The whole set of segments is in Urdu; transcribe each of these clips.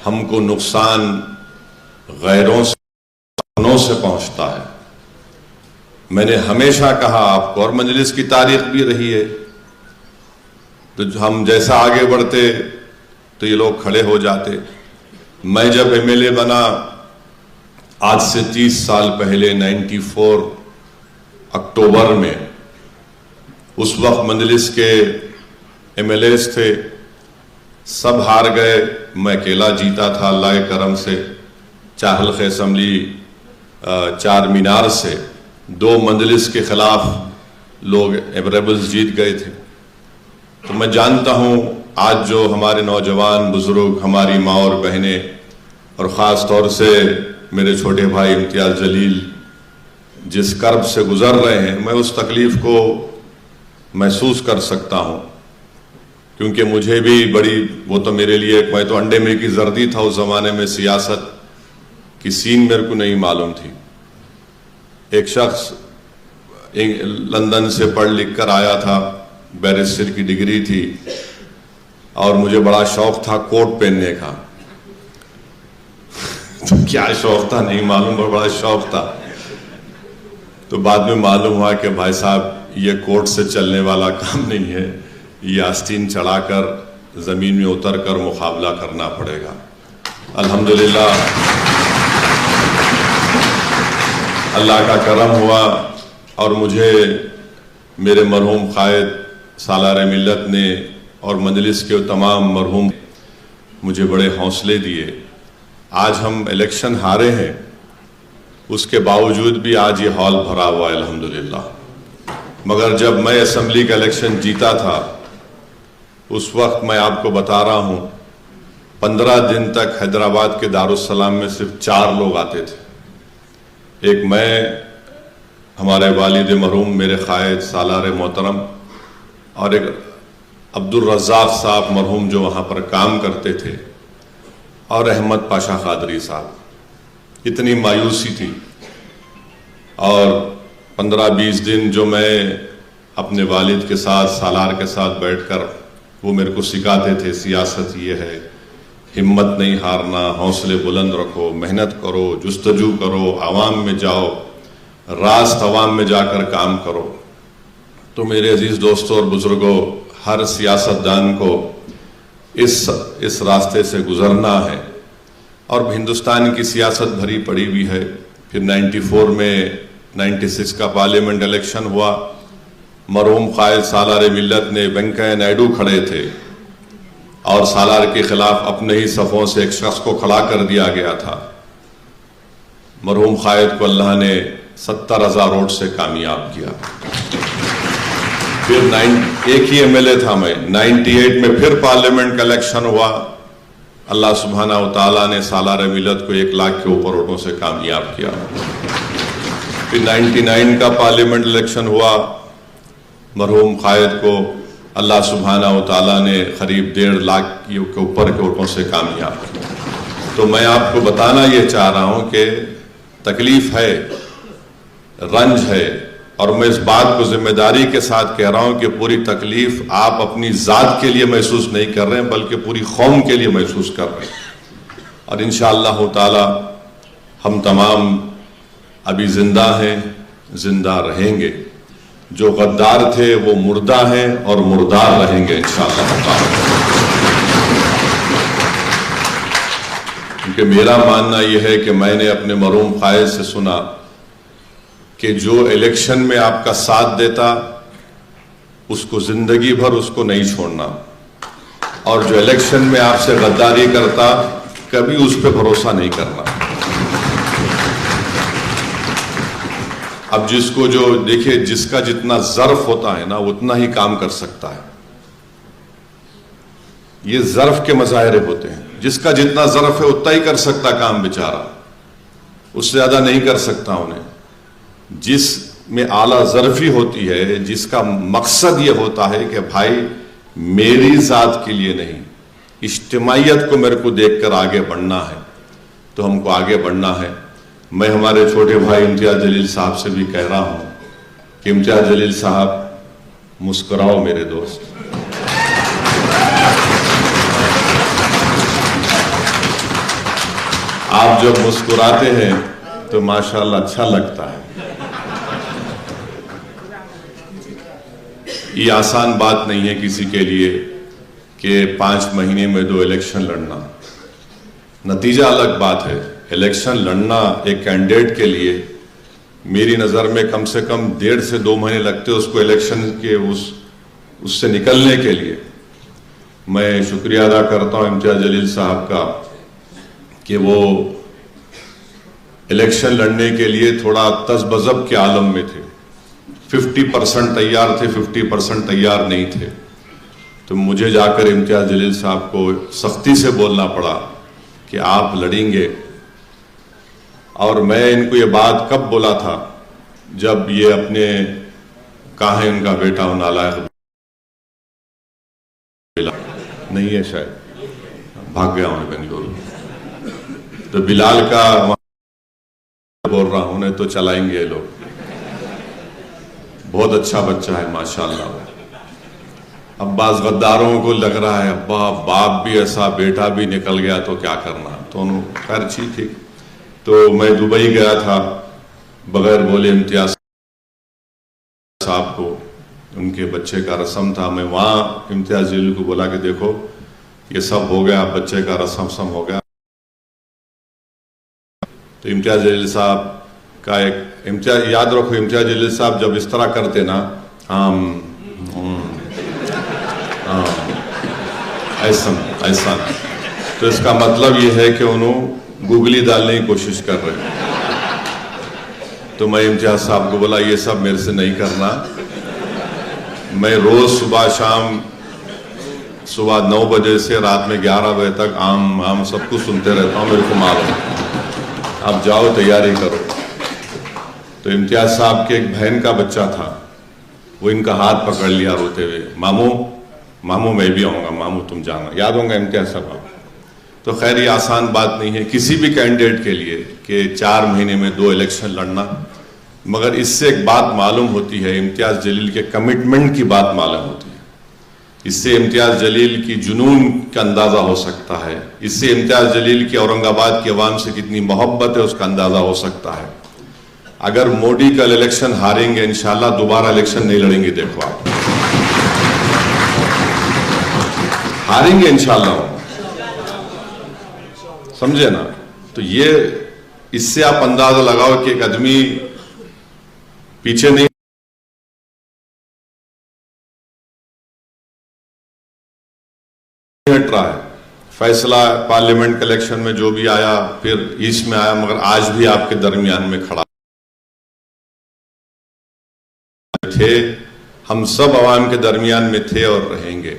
ہم کو نقصان غیروں سے پہنچتا ہے۔ میں نے ہمیشہ کہا آپ کو، اور مجلس کی تاریخ بھی رہی ہے، تو ہم جیسا آگے بڑھتے تو یہ لوگ کھڑے ہو جاتے۔ میں جب ایم ایل اے بنا آج سے 30 سال پہلے 94 اکتوبر میں، اس وقت مجلس کے ایم ایل ایز تھے، سب ہار گئے، میں اکیلا جیتا تھا اللہ کے کرم سے۔ چار حلقہ اسمبلی، چار مینار سے 2 مجلس کے خلاف لوگ ایبریبلز جیت گئے تھے۔ تو میں جانتا ہوں آج جو ہمارے نوجوان بزرگ، ہماری ماں اور بہنیں، اور خاص طور سے میرے چھوٹے بھائی امتیاز جلیل جس کرب سے گزر رہے ہیں، میں اس تکلیف کو محسوس کر سکتا ہوں، کیونکہ مجھے بھی بڑی، وہ تو میرے لیے، میں تو انڈے میں کی زردی تھا اس زمانے میں، سیاست کی سین میرے کو نہیں معلوم تھی۔ ایک شخص لندن سے پڑھ لکھ کر آیا تھا، بیرسٹر کی ڈگری تھی، اور مجھے بڑا شوق تھا کوٹ پہننے کا۔ تو کیا شوق تھا نہیں معلوم، بڑا شوق تھا۔ تو بعد میں معلوم ہوا کہ بھائی صاحب یہ کوٹ سے چلنے والا کام نہیں ہے، یہ آستین چڑھا کر زمین میں اتر کر مقابلہ کرنا پڑے گا۔ الحمدللہ اللہ کا کرم ہوا، اور مجھے میرے مرحوم قائد سالار ملت نے اور مجلس کے تمام مرحوم مجھے بڑے حوصلے دیے۔ آج ہم الیکشن ہارے ہیں، اس کے باوجود بھی آج یہ ہال بھرا ہوا ہے الحمدللہ۔ مگر جب میں اسمبلی کا الیکشن جیتا تھا، اس وقت میں آپ کو بتا رہا ہوں 15 دن تک حیدرآباد کے دارالسلام میں صرف 4 لوگ آتے تھے۔ ایک میں، ہمارے والد مرحوم میرے قائد سالار محترم، اور ایک عبدالرزاق صاحب مرحوم جو وہاں پر کام کرتے تھے، اور احمد پاشا قادری صاحب۔ اتنی مایوسی تھی، اور 15-20 دن جو میں اپنے والد کے ساتھ، سالار کے ساتھ بیٹھ کر، وہ میرے کو سکھاتے تھے سیاست یہ ہے، ہمت نہیں ہارنا، حوصلے بلند رکھو، محنت کرو، جستجو کرو، عوام میں جاؤ، راست عوام میں جا کر کام کرو۔ تو میرے عزیز دوستوں اور بزرگوں، ہر سیاستدان کو اس راستے سے گزرنا ہے، اور ہندوستان کی سیاست بھری پڑی ہوئی ہے۔ پھر 94 میں 96 کا پارلیمنٹ الیکشن ہوا، مرحوم قائد سالار ملت نے، وینکیا نائیڈو کھڑے تھے، اور سالار کے خلاف اپنے ہی صفوں سے ایک شخص کو کھڑا کر دیا گیا تھا۔ مرحوم قائد کو اللہ نے 70,000 ووٹ سے کامیاب کیا۔ پھر ایک ہی ایم ایل اے تھا میں، 98 میں پھر پارلیمنٹ کا الیکشن ہوا، اللہ سبحانہ و تعالیٰ نے سالار ملت کو 1 لاکھ کے اوپر ووٹوں سے کامیاب کیا۔ پھر 99 کا پارلیمنٹ الیکشن ہوا، مرحوم قائد کو اللہ سبحانہ و تعالیٰ نے قریب 1.5 لاکھ کے اوپر کے ووٹوں سے کامیاب کیا۔ تو میں آپ کو بتانا یہ چاہ رہا ہوں کہ تکلیف ہے، رنج ہے، اور میں اس بات کو ذمہ داری کے ساتھ کہہ رہا ہوں کہ پوری تکلیف آپ اپنی ذات کے لیے محسوس نہیں کر رہے ہیں، بلکہ پوری قوم کے لیے محسوس کر رہے ہیں۔ اور انشاءاللہ تعالی ہم تمام ابھی زندہ ہیں، زندہ رہیں گے۔ جو غدار تھے وہ مردہ ہیں اور مردار رہیں گے انشاءاللہ تعالی۔ کیونکہ میرا ماننا یہ ہے کہ میں نے اپنے مرحوم قائد سے سنا کہ جو الیکشن میں آپ کا ساتھ دیتا اس کو زندگی بھر اس کو نہیں چھوڑنا، اور جو الیکشن میں آپ سے غداری کرتا کبھی اس پہ بھروسہ نہیں کرنا۔ اب جس کو جو دیکھیں، جس کا جتنا ظرف ہوتا ہے نا اتنا ہی کام کر سکتا ہے۔ یہ ظرف کے مظاہرے ہوتے ہیں، جس کا جتنا ظرف ہے اتنا ہی کر سکتا کام بیچارہ، اس سے زیادہ نہیں کر سکتا انہیں۔ جس میں اعلیٰ ظرفی ہوتی ہے، جس کا مقصد یہ ہوتا ہے کہ بھائی میری ذات کے لیے نہیں، اجتماعیت کو میرے کو دیکھ کر آگے بڑھنا ہے، تو ہم کو آگے بڑھنا ہے۔ میں ہمارے چھوٹے بھائی امتیاز جلیل صاحب سے بھی کہہ رہا ہوں کہ امتیاز جلیل صاحب مسکراؤ میرے دوست۔ آپ جب مسکراتے ہیں تو ماشاءاللہ اچھا لگتا ہے. یہ آسان بات نہیں ہے کسی کے لیے کہ 5 مہینے میں 2 الیکشن لڑنا. نتیجہ الگ بات ہے. الیکشن لڑنا ایک کینڈیڈیٹ کے لیے میری نظر میں کم سے کم 1.5 سے 2 مہینے لگتے اس کو الیکشن کے اس سے نکلنے کے لیے. میں شکریہ ادا کرتا ہوں امتیاز جلیل صاحب کا کہ وہ الیکشن لڑنے کے لیے تھوڑا تذبذب کے عالم میں تھے. 50% تیار تھے، 50% تیار نہیں تھے. تو مجھے جا کر امتیاز جلیل صاحب کو سختی سے بولنا پڑا کہ آپ لڑیں گے. اور میں ان کو یہ بات کب بولا تھا جب یہ اپنے کہاں ہے ان کا بیٹا وہ نالائق نہیں ہے، شاید بھاگ گیا ہوں بنگلور. تو بلال کا بول رہا ہوں، انہیں تو چلائیں گے یہ لوگ. بہت اچھا بچہ ہے ماشاءاللہ. اب بعض غداروں کو لگ رہا ہے ابا باپ بھی ایسا بیٹا بھی نکل گیا تو کیا کرنا. تو انہوں خیر ٹھیک تھی. تو میں دبئی گیا تھا بغیر بولے امتیاز صاحب کو، ان کے بچے کا رسم تھا. میں وہاں امتیاز جلیل کو بولا کہ دیکھو یہ سب ہو گیا، بچے کا رسم ہو گیا. تو امتیاز جلیل صاحب کا ایک یاد رکھو، امتیاز جلیل صاحب جب اس طرح کرتے نا ایسا تو اس کا مطلب یہ ہے کہ انہوں گوگلی ڈالنے کی کوشش کر رہے ہیں. تو میں امتیاز صاحب کو بولا یہ سب میرے سے نہیں کرنا. میں روز صبح شام صبح 9 بجے سے رات میں 11 بجے تک عام سب کچھ سنتے رہتا ہوں، میرے کو معلوم ہے. آپ جاؤ تیاری کرو. تو امتیاز صاحب کے ایک بہن کا بچہ تھا، وہ ان کا ہاتھ پکڑ لیا روتے ہوئے، ماموں میں بھی آؤں گا، ماموں تم جانا. یاد ہوں گا امتیاز صاحب. تو خیر یہ آسان بات نہیں ہے کسی بھی کینڈیڈیٹ کے لیے کہ 4 مہینے میں 2 الیکشن لڑنا. مگر اس سے ایک بات معلوم ہوتی ہے، امتیاز جلیل کے کمٹمنٹ کی بات معلوم ہوتی ہے. اس سے امتیاز جلیل کی جنون کا اندازہ ہو سکتا ہے. اس سے امتیاز جلیل کی اورنگ آباد کی عوام سے کتنی محبت ہے اس کا اندازہ ہو سکتا ہے. اگر مودی کل الیکشن ہاریں گے انشاءاللہ دوبارہ الیکشن نہیں لڑیں گے. دیکھو آپ ہاریں گے انشاءاللہ، سمجھے نا. تو یہ اس سے آپ اندازہ لگاؤ کہ ایک آدمی پیچھے نہیں ہٹ رہا ہے. فیصلہ پارلیمنٹ کے الیکشن میں جو بھی آیا پھر ایسٹ میں آیا، مگر آج بھی آپ کے درمیان میں کھڑا تھے. ہم سب عوام کے درمیان میں تھے اور رہیں گے.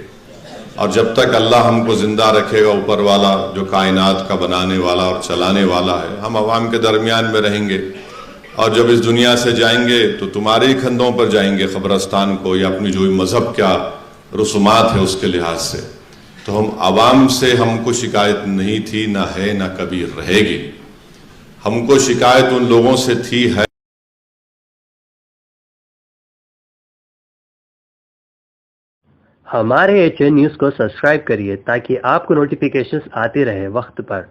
اور جب تک اللہ ہم کو زندہ رکھے گا، اوپر والا جو کائنات کا بنانے والا اور چلانے والا ہے، ہم عوام کے درمیان میں رہیں گے. اور جب اس دنیا سے جائیں گے تو تمہارے ہی کندھوں پر جائیں گے قبرستان کو، یا اپنی جو مذہب کا رسومات ہے اس کے لحاظ سے. تو ہم عوام سے ہم کو شکایت نہیں تھی، نہ ہے، نہ کبھی رہے گی. ہم کو شکایت ان لوگوں سے تھی ہے. ہمارے HN نیوز کو سبسکرائب کریے تاکہ آپ کو نوٹیفیکیشنز آتے رہے وقت پر.